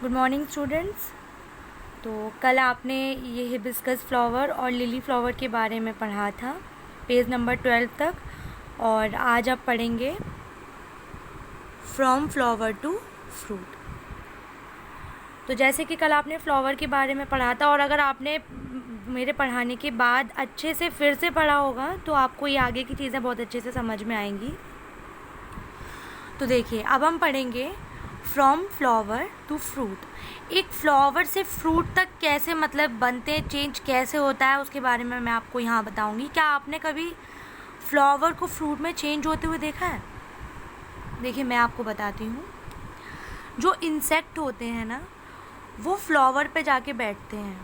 Good morning students. तो कल आपने ये हिबिस्कस फ्लावर और लिली फ्लावर के बारे में पढ़ा था पेज नंबर 12 तक, और आज आप पढ़ेंगे फ्रॉम फ्लावर टू फ्रूट। तो जैसे कि कल आपने फ्लावर के बारे में पढ़ा था, और अगर आपने मेरे पढ़ाने के बाद अच्छे से फिर से पढ़ा होगा तो आपको ये आगे की चीज़ें बहुत अच्छे से समझ में आएंगी। तो देखिए, अब हम पढ़ेंगे फ्रॉम फ्लावर टू फ्रूट। एक फ्लावर से फ्रूट तक कैसे मतलब बनते हैं, चेंज कैसे होता है, उसके बारे में मैं आपको यहाँ बताऊँगी। क्या आपने कभी फ्लावर को फ्रूट में चेंज होते हुए देखा है? देखिए, मैं आपको बताती हूँ। जो इंसेक्ट होते हैं ना, वो फ्लावर पे जाके बैठते हैं।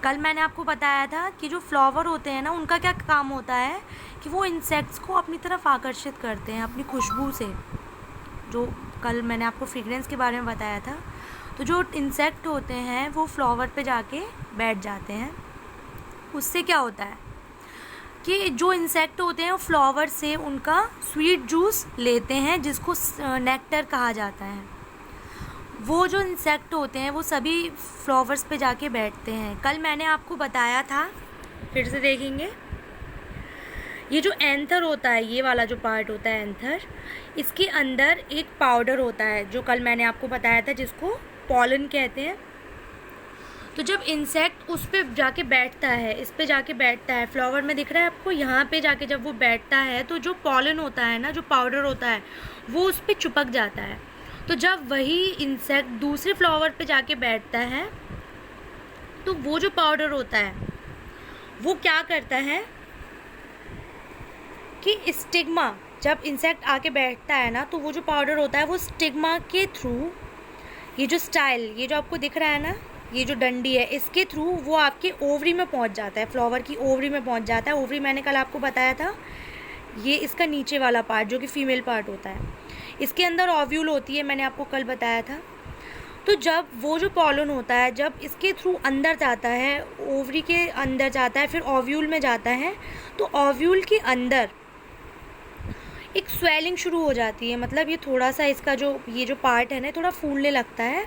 कल मैंने आपको बताया था कि जो फ्लावर होते हैं ना, उनका क्या काम होता है कि वो इंसेक्ट्स को अपनी तरफ आकर्षित करते हैं अपनी खुशबू से। जो कल मैंने आपको फ्रेग्रेंस के बारे में बताया था। तो जो इंसेक्ट होते हैं वो फ्लावर पे जाके बैठ जाते हैं। उससे क्या होता है कि जो इंसेक्ट होते हैं वो फ्लावर से उनका स्वीट जूस लेते हैं, जिसको नेक्टर कहा जाता है। वो जो इंसेक्ट होते हैं वो सभी फ्लावर्स पे जाके बैठते हैं। कल मैंने आपको बताया था, फिर से देखेंगे। ये जो एंथर होता है, ये वाला जो पार्ट होता है एंथर, इसके अंदर एक पाउडर होता है जो कल मैंने आपको बताया था, जिसको पॉलन कहते हैं। तो जब इंसेक्ट उस पे जाके बैठता है, इस पे जाके बैठता है, फ्लावर में दिख रहा है आपको, यहाँ पे जाके जब वो बैठता है तो जो पॉलन होता है ना, जो पाउडर होता है, वो उस पे चिपक जाता है। तो जब वही इंसेक्ट दूसरे फ्लावर पे जाके बैठता है तो वो जो पाउडर होता है वो क्या करता है कि स्टिग्मा, जब इंसेक्ट आके बैठता है ना, तो वो जो पाउडर होता है वो स्टिग्मा के थ्रू, ये जो स्टाइल, ये जो आपको दिख रहा है ना, ये जो डंडी है, इसके थ्रू वो आपके ओवरी में पहुंच जाता है, फ्लावर की ओवरी में पहुंच जाता है। ओवरी मैंने कल आपको बताया था, ये इसका नीचे वाला पार्ट जो कि फीमेल पार्ट होता है। इसके अंदर ओव्यूल होती है, मैंने आपको कल बताया था। तो जब वो जो पॉलन होता है, जब इसके थ्रू अंदर जाता है, ओवरी के अंदर जाता है, फिर ओव्यूल में जाता है, तो ओव्यूल के अंदर एक स्वेलिंग शुरू हो जाती है। मतलब ये थोड़ा सा इसका जो ये जो पार्ट है ना, थोड़ा फूलने लगता है।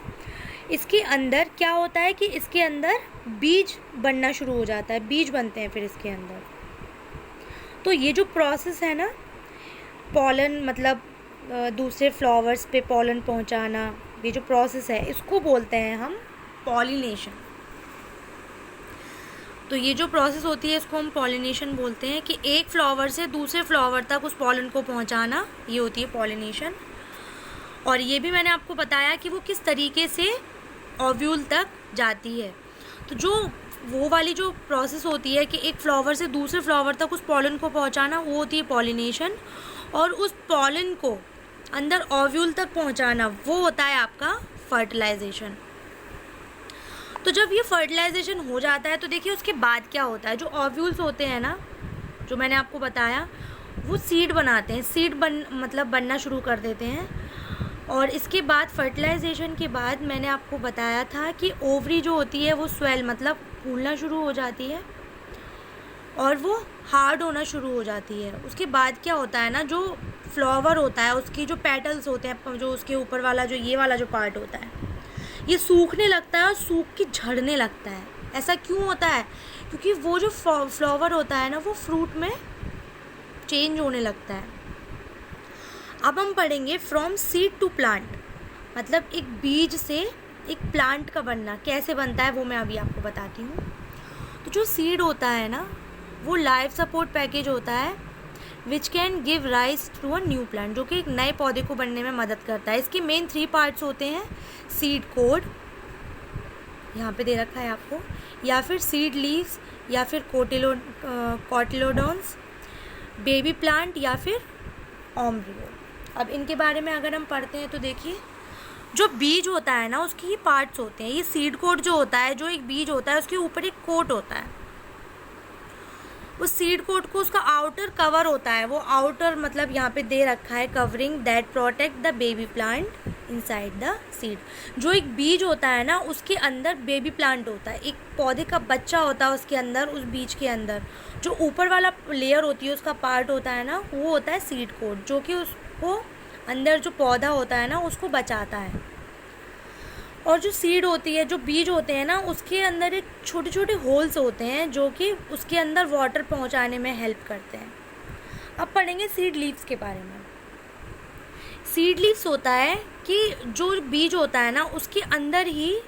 इसके अंदर क्या होता है कि इसके अंदर बीज बनना शुरू हो जाता है, बीज बनते हैं फिर इसके अंदर। तो ये जो प्रोसेस है ना, पॉलन मतलब दूसरे फ्लावर्स पे पॉलन पहुंचाना, ये जो प्रोसेस है, इसको बोलते हैं हम पॉलिनेशन। तो ये जो प्रोसेस होती है इसको हम पॉलिनेशन बोलते हैं, कि एक फ्लावर से दूसरे फ्लावर तक उस पॉलन को पहुंचाना, ये होती है पॉलिनेशन। और ये भी मैंने आपको बताया कि वो किस तरीके से ओव्यूल तक जाती है। तो जो वो वाली जो प्रोसेस होती है कि एक फ्लावर से दूसरे फ्लावर तक उस पॉलन को पहुंचाना, वो होती है पॉलिनेशन। और उस पॉलन को अंदर ओव्यूल तक पहुंचाना, वो होता है आपका फर्टिलाइजेशन। तो जब ये फर्टिलाइजेशन हो जाता है तो देखिए उसके बाद क्या होता है। जो ओव्यूल्स होते हैं ना, जो मैंने आपको बताया, वो सीड बनाते हैं, सीड बनना शुरू कर देते हैं। और इसके बाद फर्टिलाइजेशन के बाद मैंने आपको बताया था कि ओवरी जो होती है वो स्वेल मतलब फूलना शुरू हो जाती है और वो हार्ड होना शुरू हो जाती है। उसके बाद क्या होता है ना, जो फ्लावर होता है उसकी जो पेटल्स होते हैं, जो उसके ऊपर वाला जो ये वाला जो पार्ट होता है, ये सूखने लगता है और सूख के झड़ने लगता है। ऐसा क्यों होता है? क्योंकि वो जो फ्लावर होता है ना, वो फ्रूट में चेंज होने लगता है। अब हम पढ़ेंगे फ्रॉम सीड टू प्लांट, मतलब एक बीज से एक प्लांट का बनना कैसे बनता है, वो मैं अभी आपको बताती हूँ। तो जो सीड होता है ना, वो लाइफ सपोर्ट पैकेज होता है which can give rise to a new plant, जो कि एक नए पौधे को बनने में मदद करता है। इसके मेन 3 पार्ट्स होते हैं: सीड कोड, यहाँ पे दे रखा है आपको, या फिर सीड लीव्स, या फिर कोटिलोडॉन्स, बेबी प्लांट, या फिर ओम्ब्रियो। अब इनके बारे में अगर हम पढ़ते हैं तो देखिए, जो बीज होता है ना, उसके ही पार्ट्स होते हैं। ये सीड कोट जो होता है, जो एक बीज होता है, उसके ऊपर एक कोट होता है। उस सीड कोट को उसका आउटर कवर होता है, वो आउटर मतलब यहाँ पे दे रखा है, covering that protect the baby plant inside the seed. जो एक बीज होता है ना, उसके अंदर बेबी प्लांट होता है, एक पौधे का बच्चा होता है उसके अंदर, उस बीज के अंदर। जो ऊपर वाला लेयर होती है, उसका पार्ट होता है ना, वो होता है सीड कोट, जो कि उसको अंदर जो पौधा होता है ना, उसको बचाता है। और जो सीड होती है, जो बीज होते हैं ना, उसके अंदर एक छोटे छोटे होल्स होते हैं जो कि उसके अंदर वाटर पहुंचाने में हेल्प करते हैं। अब पढ़ेंगे सीड लीव्स के बारे में। सीड लीव्स होता है कि जो बीज होता है ना, उसके अंदर ही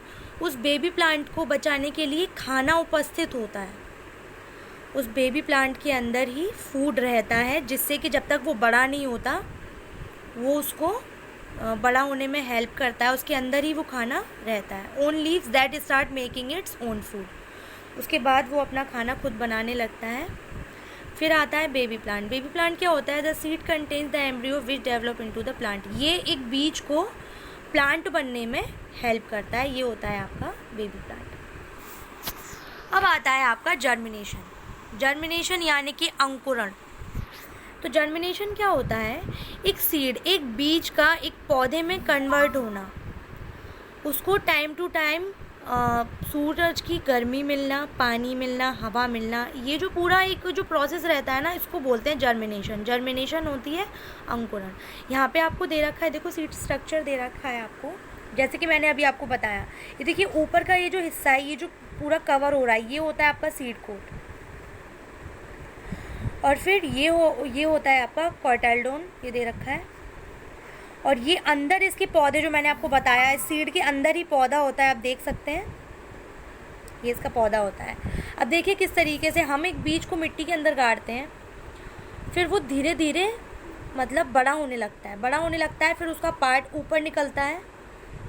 उस बेबी प्लांट को बचाने के लिए खाना उपस्थित होता है। उस बेबी प्लांट के अंदर ही फूड रहता है, जिससे कि जब तक वो बड़ा नहीं होता वो उसको बड़ा होने में हेल्प करता है। उसके अंदर ही वो खाना रहता है। Own leaves that start making its own food. उसके बाद वो अपना खाना खुद बनाने लगता है। फिर आता है बेबी प्लांट। बेबी प्लांट क्या होता है? The seed contains the embryo which develop into the plant. ये एक बीज को प्लांट बनने में हेल्प करता है। ये होता है आपका बेबी प्लांट। अब आता है आपका जर्मिनेशन। जर्मिनेशन यानी कि अंकुरण। तो जर्मिनेशन क्या होता है? एक सीड, एक बीज का एक पौधे में कन्वर्ट होना। उसको टाइम टू टाइम सूरज की गर्मी मिलना, पानी मिलना, हवा मिलना, ये जो पूरा एक जो प्रोसेस रहता है ना, इसको बोलते हैं जर्मिनेशन। जर्मिनेशन होती है अंकुरण। यहाँ पे आपको दे रखा है, देखो सीड स्ट्रक्चर दे रखा है आपको, जैसे कि मैंने अभी आपको बताया। ये देखिए ऊपर का ये जो हिस्सा है, ये जो पूरा कवर हो रहा है, ये होता है आपका सीड कोट। और फिर ये होता है आपका कॉटाइलडोन, ये दे रखा है। और ये अंदर इसके पौधे, जो मैंने आपको बताया है, सीड के अंदर ही पौधा होता है, आप देख सकते हैं, ये इसका पौधा होता है। अब देखिए किस तरीके से हम एक बीज को मिट्टी के अंदर गाड़ते हैं, फिर वो धीरे धीरे मतलब बड़ा होने लगता है, बड़ा होने लगता है, फिर उसका पार्ट ऊपर निकलता है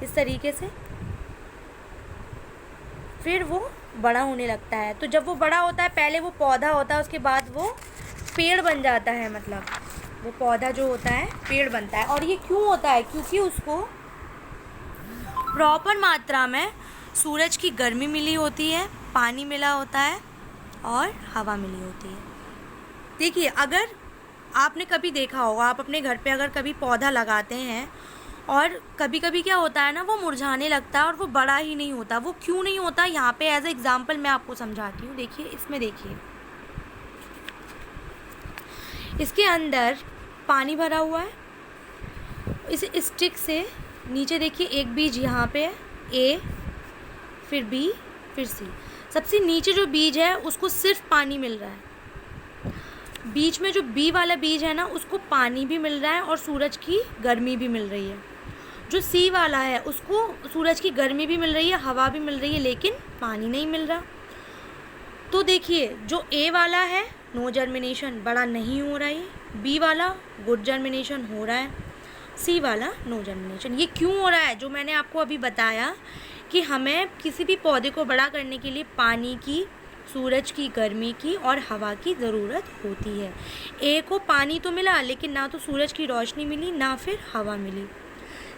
इस तरीके से, फिर वो बड़ा होने लगता है। तो जब वो बड़ा होता है, पहले वो पौधा होता है, उसके बाद वो पेड़ बन जाता है। मतलब वो पौधा जो होता है पेड़ बनता है। और ये क्यों होता है? क्योंकि उसको प्रॉपर मात्रा में सूरज की गर्मी मिली होती है, पानी मिला होता है और हवा मिली होती है। देखिए अगर आपने कभी देखा होगा, आप अपने घर पे अगर कभी पौधा लगाते हैं और कभी कभी क्या होता है ना, वो मुरझाने लगता है और वो बड़ा ही नहीं होता। वो क्यों नहीं होता? यहाँ पे एज ए एग्जाम्पल मैं आपको समझाती हूँ। देखिए इसमें, देखिए इसके अंदर पानी भरा हुआ है। इस स्टिक से नीचे देखिए एक बीज यहाँ पे है, ए, फिर बी, फिर सी। सबसे नीचे जो बीज है उसको सिर्फ पानी मिल रहा है। बीच में जो बी वाला बीज है ना, उसको पानी भी मिल रहा है और सूरज की गर्मी भी मिल रही है। जो सी वाला है उसको सूरज की गर्मी भी मिल रही है, हवा भी मिल रही है, लेकिन पानी नहीं मिल रहा। तो देखिए जो ए वाला है नो जर्मिनेशन, बड़ा नहीं हो रहा है। बी वाला गुड जर्मिनेशन हो रहा है। सी वाला नो जर्मिनेशन। ये क्यों हो रहा है? जो मैंने आपको अभी बताया कि हमें किसी भी पौधे को बड़ा करने के लिए पानी की, सूरज की गर्मी की और हवा की ज़रूरत होती है। ए को पानी तो मिला, लेकिन ना तो सूरज की रोशनी मिली, ना फिर हवा मिली।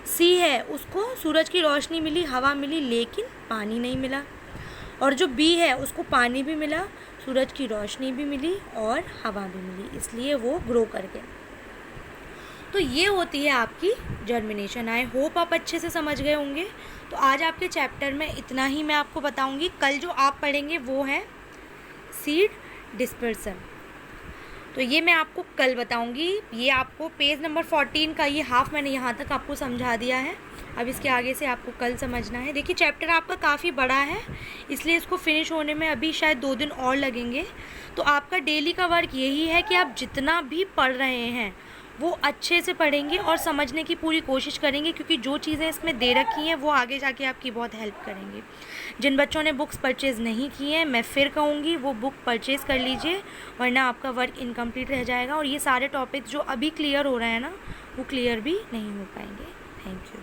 सी है, उसको सूरज की रोशनी मिली, हवा मिली, लेकिन पानी नहीं मिला। और जो बी है उसको पानी भी मिला, सूरज की रोशनी भी मिली और हवा भी मिली, इसलिए वो ग्रो कर गया। तो ये होती है आपकी जर्मिनेशन। आई होप आप अच्छे से समझ गए होंगे। तो आज आपके चैप्टर में इतना ही मैं आपको बताऊंगी। कल जो आप पढ़ेंगे वो है सीड डिस्पर्सन। तो ये मैं आपको कल बताऊंगी। ये आपको पेज नंबर 14 का ये हाफ मैंने यहाँ तक आपको समझा दिया है। अब इसके आगे से आपको कल समझना है। देखिए चैप्टर आपका काफ़ी बड़ा है, इसलिए इसको फिनिश होने में अभी शायद 2 दिन और लगेंगे। तो आपका डेली का वर्क यही है कि आप जितना भी पढ़ रहे हैं वो अच्छे से पढ़ेंगे और समझने की पूरी कोशिश करेंगे, क्योंकि जो चीज़ें इसमें दे रखी हैं वो आगे जाके आपकी बहुत हेल्प करेंगी। जिन बच्चों ने बुक्स परचेज़ नहीं की हैं, मैं फिर कहूँगी वो बुक परचेज़ कर लीजिए, वरना आपका वर्क इनकम्प्लीट रह जाएगा और ये सारे टॉपिक्स जो अभी क्लियर हो रहे हैं ना, वो क्लियर भी नहीं हो पाएंगे। Thank you.